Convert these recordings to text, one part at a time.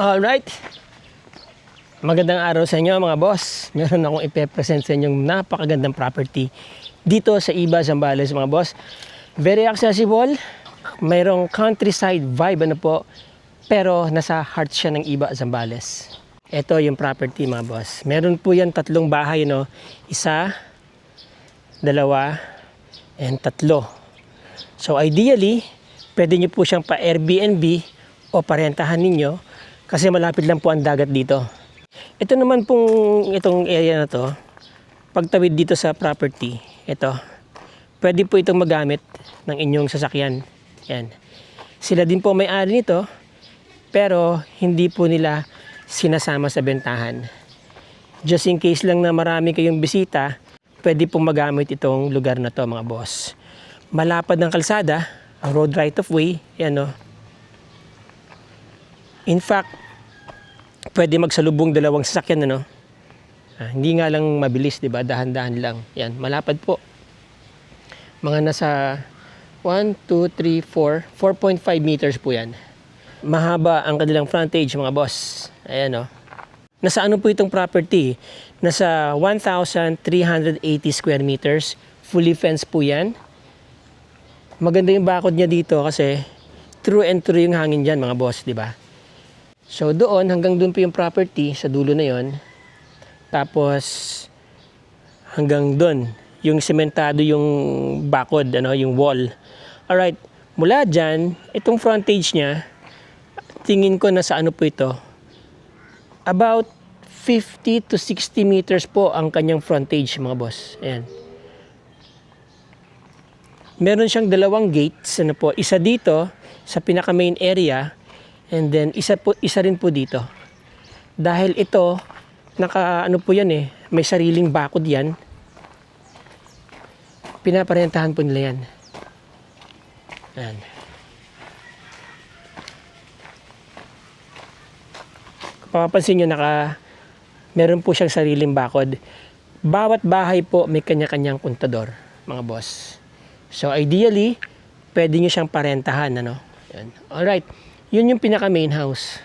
Alright, magandang araw sa inyo mga boss. Meron akong ipe-present sa inyong napakagandang property dito sa Iba, Zambales mga boss. Very accessible, mayroong countryside vibe pero nasa heart siya ng Iba, Zambales. Ito yung property mga boss. Meron po yan 3 bahay, no? 1, 2, and 3. So ideally, pwede nyo po siyang pa-Airbnb o parentahan ninyo kasi malapit lang po ang dagat dito. Ito naman pong itong area na to, pagtawid dito sa property, ito, pwede po itong magamit ng inyong sasakyan. Yan. Sila din po may-ari nito, pero hindi po nila sinasama sa bentahan. Just in case lang na marami kayong bisita, pwede pong magamit itong lugar na to mga boss. Malapad ng kalsada, ang road right of way, yan o. In fact, pwede magsalubong 2 sasakyan, ano? Hindi nga lang mabilis, 'di ba? Dahan-dahan lang. Yan, malapad po. Mga nasa 1, 2, 3, 4, 4.5 meters po 'yan. Mahaba ang kanilang frontage, mga boss. Ayan, oh. Nasa ano po itong property? Nasa 1,380 square meters. Fully fenced po 'yan. Maganda yung bakod niya dito kasi true and true yung hangin diyan, mga boss, 'di ba? So doon, hanggang doon po yung property, sa dulo na yon. Tapos hanggang doon, yung sementado yung bakod, ano, yung wall. Alright, mula dyan, itong frontage niya, tingin ko na sa ano po ito, about 50 to 60 meters po ang kanyang frontage, mga boss. Ayan. Meron siyang 2 gates, ano po, isa dito sa pinaka main area, and then isa rin po dito. Dahil ito, ano po yan eh, may sariling bakod yan. Pinaparentahan po nila yan. Ayan. Kung papapansin nyo, meron po siyang sariling bakod. Bawat bahay po may kanya-kanyang kontador, mga boss. So ideally, pwede nyo siyang parentahan, ano? Ayan. Alright. Yun yung pinaka main house.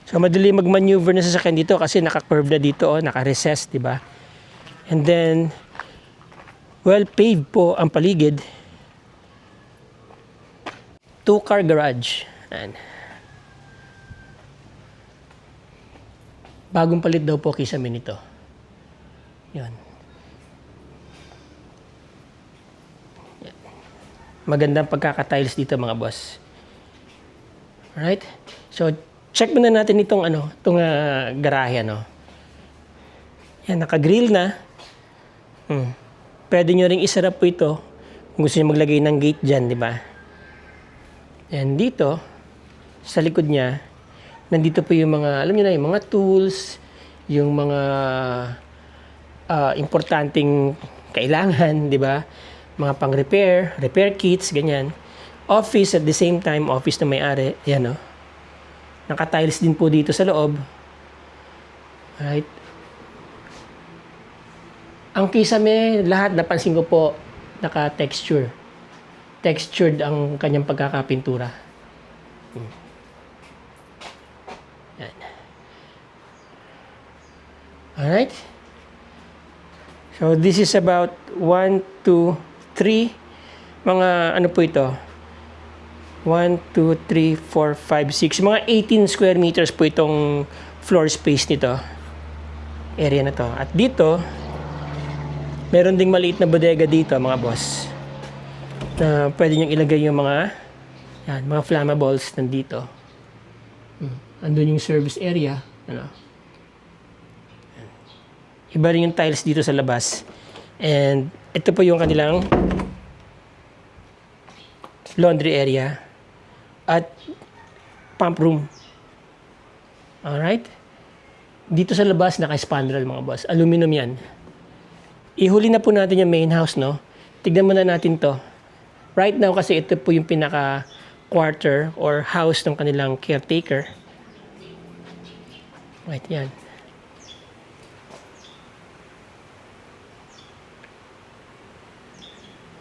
So madali mag-maneuver na sasakyan dito kasi naka-curve na dito, oh, naka-recess, di ba? And then well paved po ang paligid. 2-car garage. Ayan. Bagong palit daw po kisame nito. Yan. Yan. Magandang pagkaka-tiles dito, mga boss. Alright? So, check muna natin itong garahe, ano. Yan, naka-grill na. Pwede nyo ring isarap po ito kung gusto nyo maglagay ng gate dyan, di ba? Yan, dito, sa likod niya, nandito po yung mga, alam nyo na, yung mga tools, yung mga importanteng kailangan, di ba? Mga pang-repair, repair kits, ganyan. Office at the same time, office na may-ari, yan, no? Naka-tiles din po dito sa loob. Right? Ang kisame, lahat napansin ko po, naka-texture. Textured ang kanyang pagkakapintura. Yan. Alright? So this is about 1, 2, 3. Mga ano po ito? 1, 2, 3, 4, 5, 6. Mga 18 square meters po itong floor space nito. Area na to. At dito, meron ding maliit na bodega dito, mga boss. Na pwede nyo ilagay yung mga flammables nandito. Andun yung service area. Ano? Iba rin yung tiles dito sa labas. And ito po yung kanilang laundry area at pump room. Alright? Dito sa labas, naka-spandrel, mga boss. Aluminum yan. Ihuli na po natin yung main house, no? Tignan muna natin to. Right now, kasi ito po yung pinaka-quarter or house ng kanilang caretaker. Right, yan.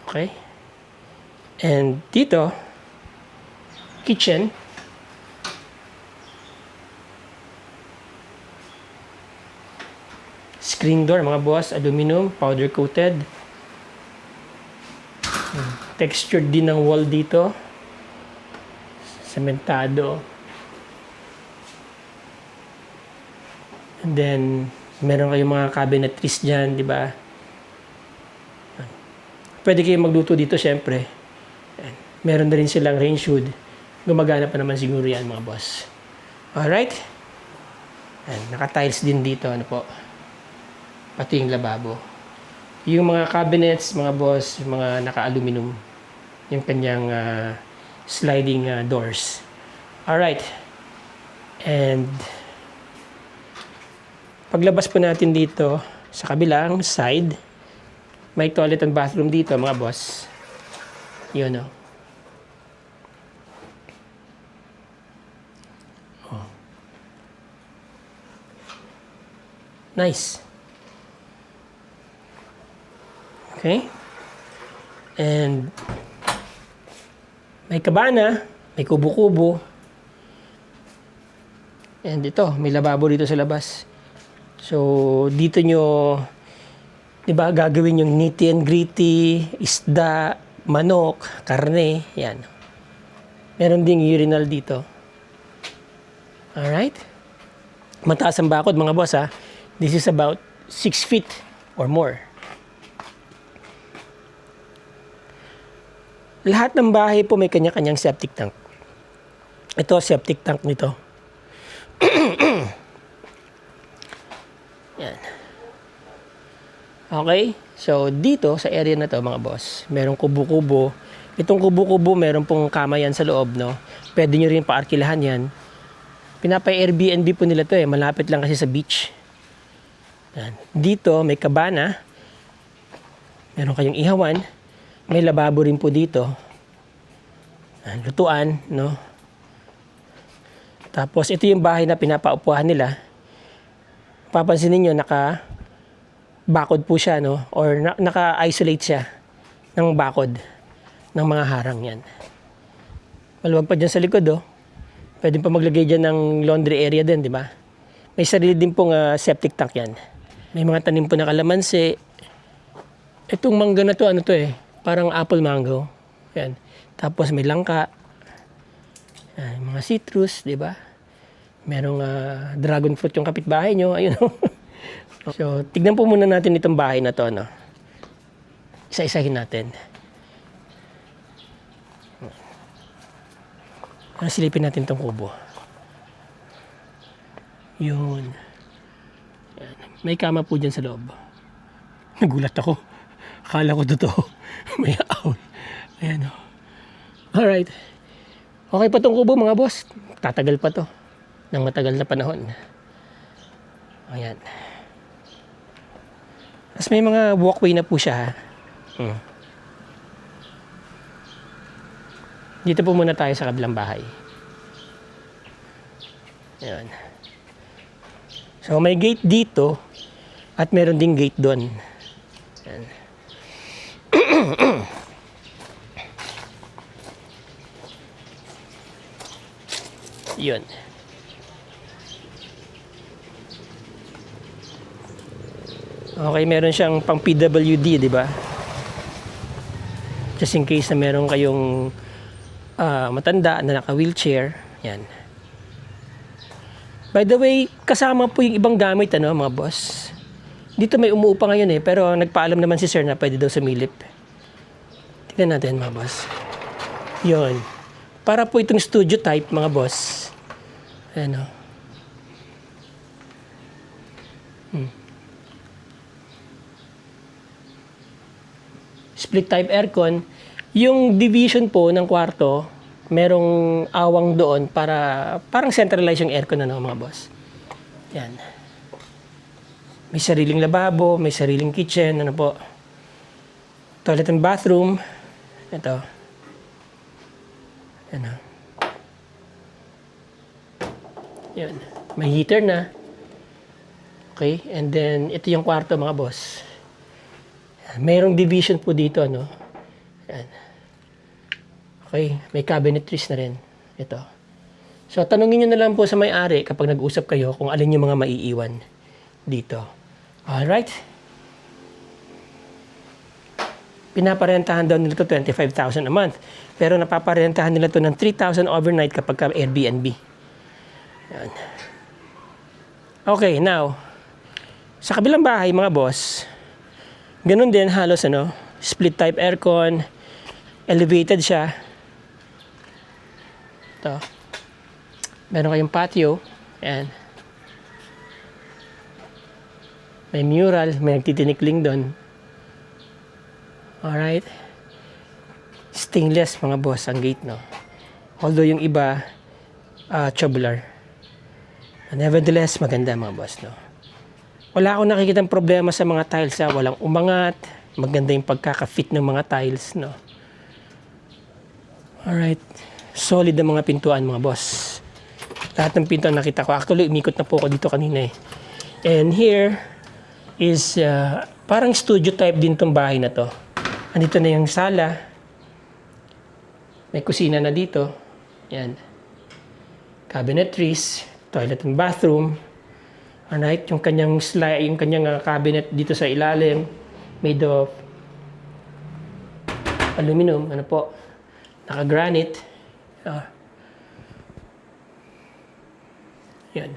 Okay? And dito, kitchen. Screen door, mga boss, aluminum, powder coated. Textured din ng wall dito. Sementado. And then, meron kayong mga cabinetries dyan, di ba? Pwede kayong magluto dito, syempre. Meron na rin silang range hood. Gumagana pa naman siguro yan, mga boss. Alright? Naka-tiles din dito, ano po. Pati yung lababo. Yung mga cabinets, mga boss, yung mga naka-aluminum. Yung kanyang sliding doors. Alright. And paglabas po natin dito sa kabilang side, may toilet and bathroom dito, mga boss. Yun, oh. Nice. Okay. And may kabana, may kubo-kubo. And ito, may lababo dito sa labas. So, dito nyo, di ba, gagawin yung nitty and gritty, isda, manok, karne, yan. Meron ding urinal dito. Alright? Mataas ang bakod, mga boss, ha. This is about 6 feet or more. Lahat ng bahay po may kanya-kanyang septic tank. Ito, septic tank nito. Yan. Okay? So, dito, sa area na to, mga boss, merong kubo-kubo. Itong kubo-kubo, meron pong kama yan sa loob, no? Pwede nyo rin paarkilahan yan. Pinapa-Airbnb po nila to, malapit lang kasi sa beach. Yan. Dito, may kabana. Meron kayong ihawan. May lababo rin po dito. Yan, lutuan, no? Tapos, ito yung bahay na pinapaupuhan nila. Papansin niyo naka-bakod po siya, no? Or naka-isolate siya ng bakod ng mga harang yan. Maluwag pa dyan sa likod, oh. Pwede pa maglagay dyan ng laundry area din, di ba? May sarili din pong septic tank yan. May mga tanim po na kalamansi. Itong mangga na to, ano to eh? Parang apple mango. Yan. Tapos may langka. Yan, mga citrus, di ba? Merong dragon fruit yung kapitbahay nyo. Ayun. So, tignan po muna natin itong bahay na to, no? Isa-isahin natin. Silipin natin itong kubo. Yun. Yan. May kama po dyan sa loob. Nagulat ako. Akala ko totoo. May owl. Ayan, o. Alright. Okay pa itong kubo, mga boss. Tatagal pa to. Nang matagal na panahon. Ayan. Tapos may mga walkway na po siya, ha? Dito po muna tayo sa kabilang bahay. Ayan. So, may gate dito at meron ding gate doon. Ayan. Yun. Okay, meron siyang pang PWD, di ba? Just in case na meron kayong matanda na naka-wheelchair. Yan. By the way, kasama po yung ibang gamit, ano, mga boss. Dito may umuupa ngayon eh, pero nagpaalam naman si sir na pwede daw sumilip. Tignan natin, mga boss. Yun. Para po itong studio type, mga boss. Ayan, o. Split type aircon. Yung division po ng kwarto, merong awang doon para parang centralized yung aircon, ano, mga boss. Yan. May sariling lababo, may sariling kitchen, ano po. Toilet and bathroom. Ito. Yan, o. Yan. May heater na. Okay, and then ito yung kwarto, mga boss. Mayroong division po dito, ano. Yan. Okay, may cabinetries na rin. Ito. So, tanungin nyo na lang po sa may-ari kapag nag-usap kayo kung alin yung mga maiiwan dito. Alright. Pinaparentahan daw nila ito 25,000 a month. Pero napaparentahan nila ito ng 3,000 overnight kapag ka Airbnb. Yan. Okay, now, sa kabilang bahay, mga boss, ganun din halos split type aircon, elevated siya. Ito. Meron kayong patio. Ayan. May mural, may nagtitinikling doon. Alright. Stainless, mga boss, ang gate, no? Although yung iba, tubular. Nevertheless, maganda, mga boss, no? Wala akong nakikitang problema sa mga tiles, ha? Walang umangat. Maganda yung pagkaka-fit ng mga tiles, no? Alright. Solid na mga pintuan, mga boss. Lahat ng pintuan nakita ko. Actually, umikot na po ako dito kanina, eh. And here is parang studio type din tong bahay na to. Andito na yung sala. May kusina na dito. Yan. Cabinetries, toilet and bathroom. Alright, yung kanyang slide, yung kanyang cabinet dito sa ilalim made of aluminum, naka-granite. Yan.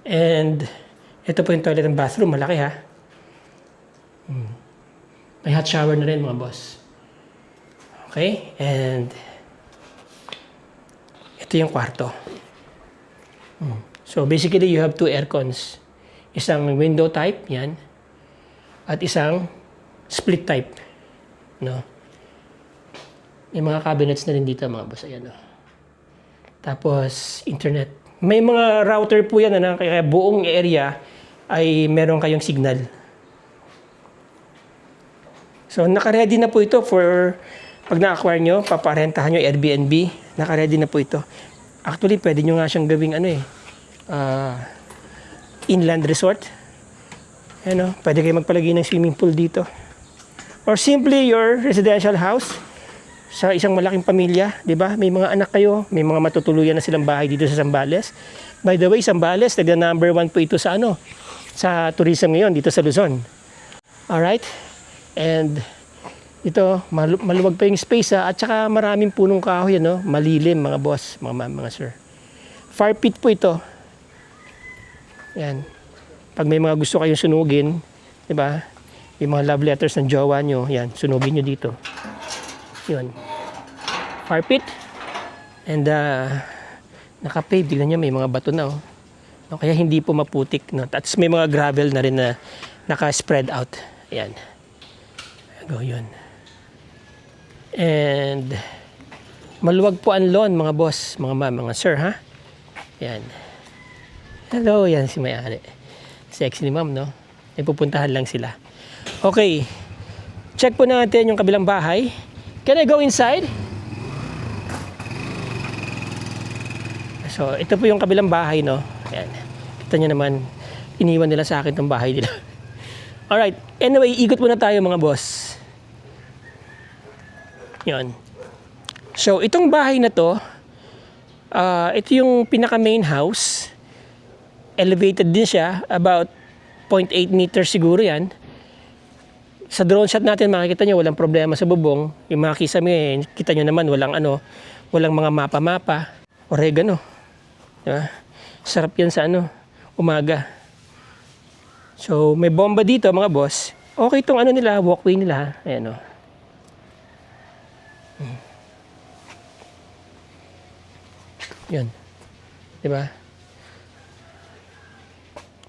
And ito po yung toilet and bathroom, malaki, ha. May hot shower na rin, mga boss. Okay, and ito yung kwarto. So basically, you have two aircons. Isang window type, yan. At isang split type. No? May mga cabinets na rin dito, mga boss. Ayan, no? Tapos, internet. May mga router po yan, kaya buong area ay meron kayong signal. So, naka-ready na po ito for pag na-acquire nyo, paparentahan nyo Airbnb. Naka-ready na po ito. Actually, pwede nyo nga siyang gawing inland resort. Pwede kayo magpalagay ng swimming pool dito. Or simply your residential house sa isang malaking pamilya, di ba? May mga anak kayo, may mga matutuluyan na silang bahay dito sa Zambales. By the way, Zambales, number 1 po ito sa sa tourism ngayon dito sa Luzon. Alright? And ito, maluwag pa yung space, at saka maraming punong kahoy, malilim, mga boss, mga sir. Fire pit po ito. Yan. Pag may mga gusto kayong sunugin, di ba? Yung mga love letters ng jowa nyo, yan, sunugin nyo dito. Yun. Fire pit. And naka-pave, tignan nyo, may mga bato na, No, kaya hindi po maputik, no. At may mga gravel na rin na naka-spread out. Ayan. Go, yun. And maluwag po ang lawn, mga boss, mga sir, ha? Ayan. Hello, yan si may-ari. Sexy ni ma'am, no? May pupuntahan lang sila. Okay. Check po natin yung kabilang bahay. Can I go inside? So, ito po yung kabilang bahay, no? Ayan. Kita nyo naman, iniwan nila sa akin itong bahay nila. Alright. Anyway, ikot muna tayo, mga boss. Yun. So, itong bahay na to, ito yung pinaka main house. Elevated din siya. About 0.8 meters siguro yan. Sa drone shot natin, makikita nyo, walang problema sa bubong. Yung mga kisame, kita nyo naman, walang mga mapa-mapa. Oregano. Diba? Sarap yan sa umaga. So, may bomba dito, mga boss. Okay itong nila, walkway nila. Ayan, o. Yun. Diba?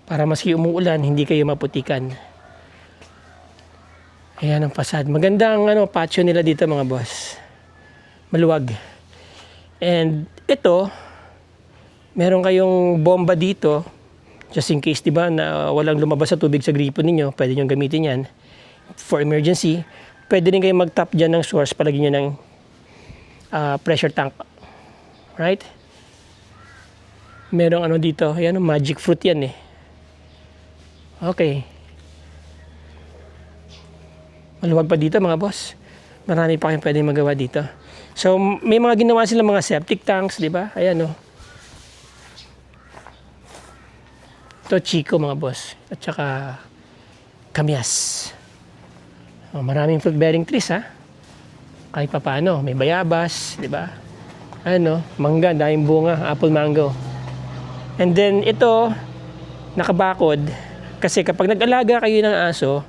Para maski umuulan, hindi kayo maputikan. Ayan ang fasad. Magandang patio nila dito, mga boss. Maluwag. And ito, meron kayong bomba dito. Just in case, diba, na walang lumabas sa tubig sa gripo ninyo, pwede nyo gamitin yan. For emergency, pwede rin kayo mag-tap dyan ng source, palagyan nyo ng pressure tank. Right? Merong dito. Ayan, magic fruit yan, eh. Okay. Maluwag pa dito, mga boss. Marami pa kayong pwedeng magawa dito. So, may mga ginawa silang mga septic tanks, di ba? Ayan, oh. Ito, Chico, mga boss. At saka, Kamyas. Oh, maraming fruit-bearing trees, ha? Kahit pa paano. May bayabas, di ba? Ano, mangga, daming bunga, apple mango. And then, ito, nakabakod. Kasi kapag nag-alaga kayo ng aso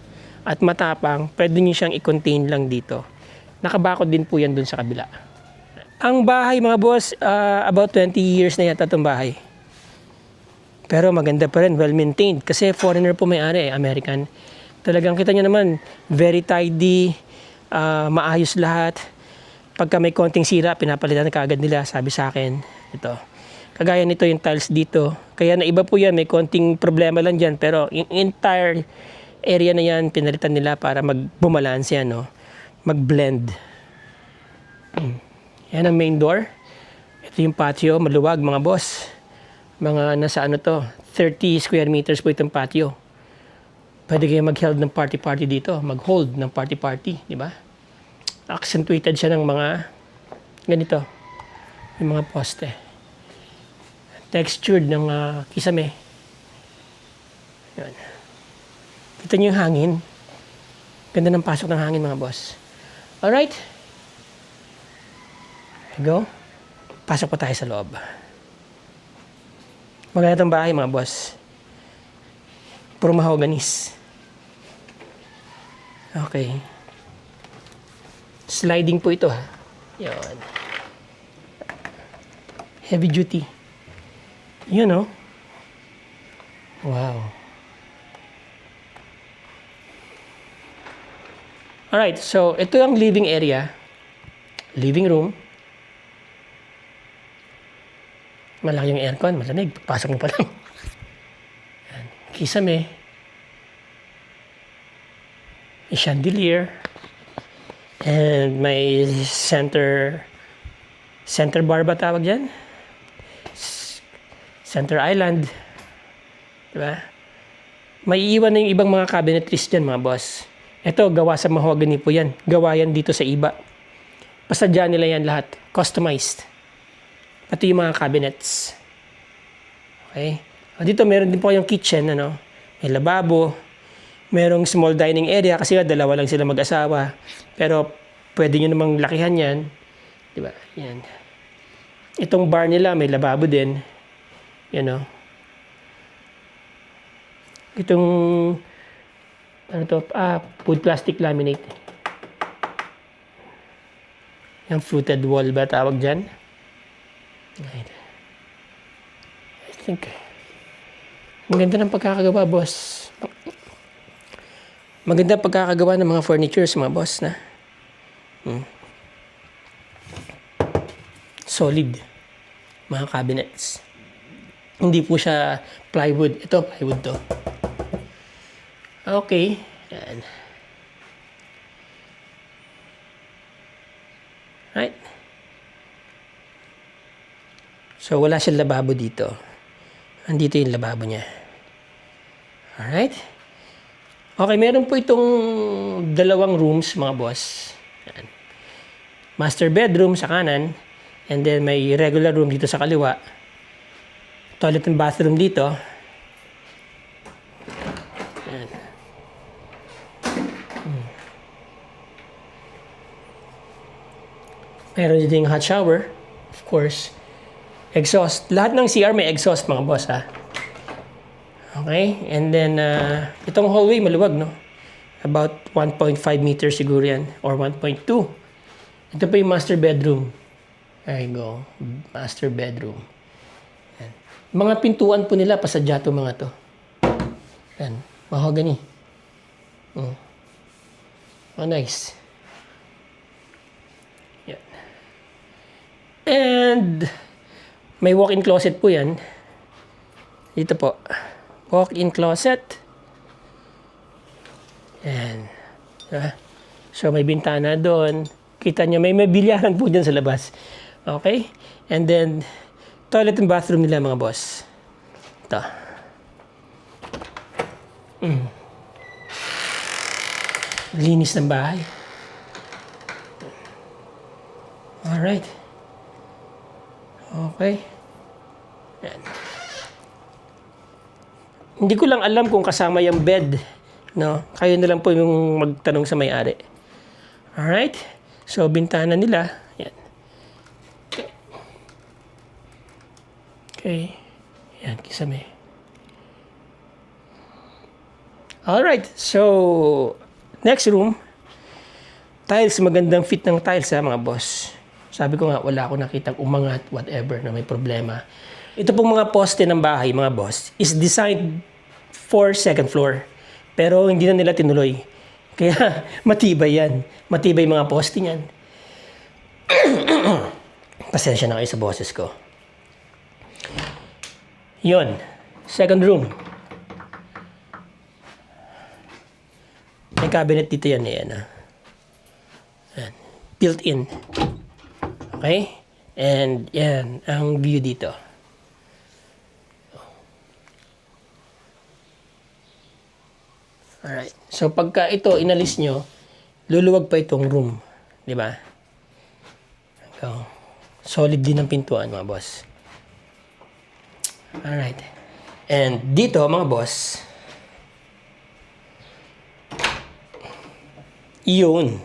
at matapang, pwede nyo siyang i-contain lang dito. Nakabakod din po yan dun sa kabila. Ang bahay, mga boss, about 20 years na yata itong bahay. Pero maganda pa rin, well-maintained. Kasi foreigner po may-ari, American. Talagang kita nyo naman, very tidy, maayos lahat. Pagka may konting sira, pinapalitan na kaagad nila, sabi sa akin. Ito. Kagaya nito yung tiles dito. Kaya na iba po yan, may konting problema lang dyan. Pero yung entire area na yan, pinalitan nila para magbumalanse yan, no? Mag-blend. Yan ang main door. Ito yung patio, maluwag mga boss. Mga nasa ano to, 30 square meters po itong patio. Pwede kayo mag-hold ng party-party dito. Mag-hold ng party-party, di ba? Accentuated siya ng mga ganito. Yung mga poste. Textured ng kisame. Yan. Kita niyo yung hangin. Ganda ng pasok ng hangin, mga boss. Alright. Go. Pasok pa tayo sa loob. Maganda itong bahay, mga boss. Puro mahoganis. Okay. Sliding po ito, ha. Yan. Heavy duty. Yun, no? Wow. Alright, so ito ang living area. Living room. Malaki yung aircon, malamig. Pasok mo pa lang. Kisame. May chandelier. And may center bar ba tawag yan? Center island. Diba? May iiwan na yung ibang mga cabinetries dyan, mga boss. Ito, gawa sa mahogany po yan. Gawa yan dito sa iba. Pasadya nila yan lahat. Customized. Pati yung mga cabinets. Okay? Dito meron din po yung kitchen, ano? May lababo. Merong small dining area kasi dalawa lang sila mag-asawa. Pero pwede nyo namang lakihan yan. Diba? Yan. Itong bar nila may lababo din. Yan, o. Itong ano to? Food plastic laminate. Yung fluted wall ba tawag dyan? Right. I think maganda ng pagkakagawa, boss. Maganda pagkakagawa ng mga furnitures, mga boss, na. Solid. Mga cabinets. Hindi po siya plywood. Ito, plywood to. Okay. Yan. Right. So, wala siyang lababo dito. Andito yung lababo niya. Alright. Okay, meron po itong dalawang rooms, mga boss. Yan. Master bedroom sa kanan. And then, may regular room dito sa kaliwa. Toilet and bathroom dito. Yan. Meron dito yung hot shower. Of course. Exhaust. Lahat ng CR may exhaust, mga boss, ha. Okay? And then, itong hallway, maluwag, no? About 1.5 meters siguro yan. Or 1.2. Ito pa yung master bedroom. There you go. Master bedroom. Yan. Mga pintuan po nila, pasadya to mga to. Yan. Mahogany. Oh, nice. Yan. And may walk-in closet po yan. Dito po. Walk-in closet. Yan. So, may bintana doon. Kita nyo, may bilyaran po dyan sa labas. Okay? And then, toilet and bathroom nila, mga boss. Ito. Linis ng bahay. Alright. Okay. Yan. Hindi ko lang alam kung kasama yung bed. No? Kayo na lang po yung magtanong sa may-ari. Alright. So, bintana nila. Yan. Okay. Yan, kisame. Alright. So, next room. Tiles, magandang fit ng tiles ha, mga boss. Sabi ko nga, wala ako nakitang umangat, whatever, na may problema. Ito pong mga poste ng bahay, mga boss, is designed for second floor. Pero hindi na nila tinuloy. Kaya matibay yan. Matibay mga poste niyan. Pasensya na kayo sa boses ko. Yun. Second room. May cabinet dito yan. Yan. Built in. Okay? And yan, ang view dito. Alright. So, pagka ito inalis nyo, luluwag pa itong room. Di ba? So, solid din ang pintuan, mga boss. Alright. And dito, mga boss, yun.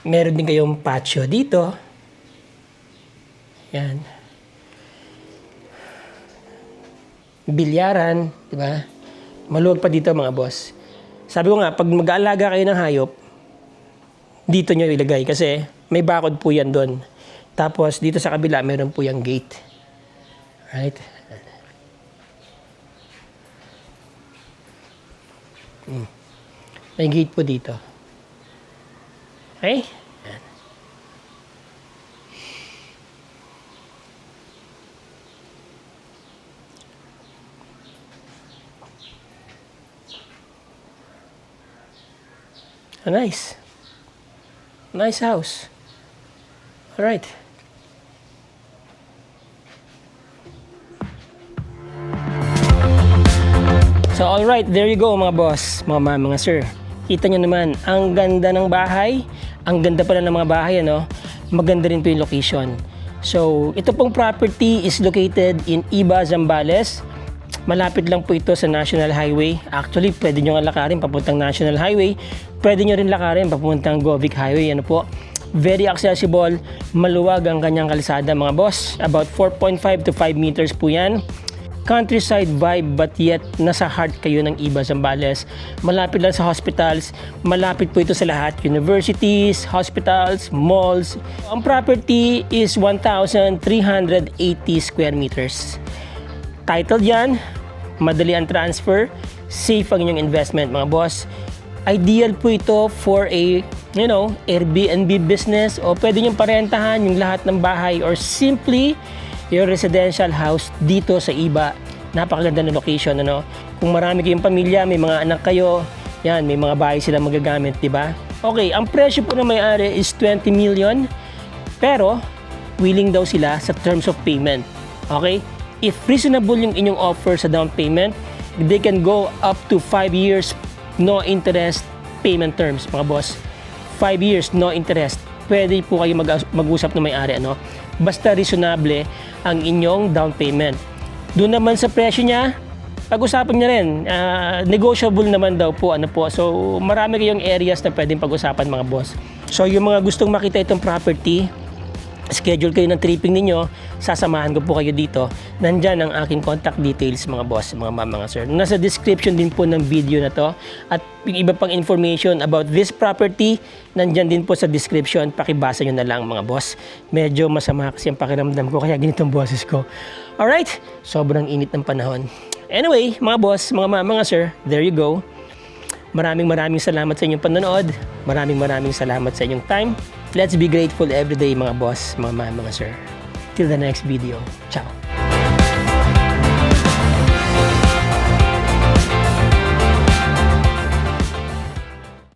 Meron din kayong patio dito. Yan. Bilyaran, di ba? Maluwag pa dito, mga boss. Sabi ko nga, pag mag-aalaga kayo ng hayop, dito nyo ilagay kasi may bakod po yan doon. Tapos dito sa kabila, meron po yung gate. Right? May gate po dito. Okay? Nice. Nice house. All right. So all right, there you go mga boss, mga sir. Kita nyo naman, ang ganda ng bahay. Ang ganda pala ng mga bahay, ano? Maganda rin po yung location. So, ito pong property is located in Iba, Zambales. Malapit lang po ito sa National Highway. Actually, pwede nyo nga lakarin papuntang National Highway. Pwede nyo rin lakarin papuntang Govic Highway. Ano po? Very accessible. Maluwag ang kanyang kalsada, mga boss. About 4.5 to 5 meters po yan. Countryside vibe, but yet nasa heart kayo ng Iba, Zambales. Malapit lang sa hospitals. Malapit po ito sa lahat. Universities, hospitals, malls. Ang property is 1,380 square meters. Title yan, madali ang transfer, safe ang inyong investment, mga boss. Ideal po ito for a, Airbnb business o pwede nyo parentahan yung lahat ng bahay or simply yung residential house dito sa Iba. Napakaganda ng location, ano? Kung marami kayong pamilya, may mga anak kayo, yan, may mga bahay silang magagamit, di ba? Okay, ang presyo po ng may-ari is 20 million, pero willing daw sila sa terms of payment. Okay? If reasonable yung inyong offer sa down payment, they can go up to 5 years, no interest payment terms, mga boss. 5 years, no interest. Pwede po kayo mag-usap ng may-ari, ano? Basta reasonable ang inyong down payment. Doon naman sa presyo niya, pag-usapan niya rin. Negotiable naman daw po, ano po. So, marami kayong areas na pwedeng pag-usapan, mga boss. So, yung mga gustong makita itong property, schedule kayo ng tripping ninyo, sasamahan ko po kayo dito. Nandyan ang aking contact details, mga boss, mga sir. Nasa description din po ng video na to. At yung iba pang information about this property, nandyan din po sa description. Pakibasa nyo na lang, mga boss. Medyo masama kasi ang pakiramdam ko, kaya ganitong boses ko. Alright, sobrang init ng panahon. Anyway, mga boss, mga sir, there you go. Maraming salamat sa inyong panonood. Maraming salamat sa inyong time. Let's be grateful every day, mga boss, mga sir. Till the next video. Ciao.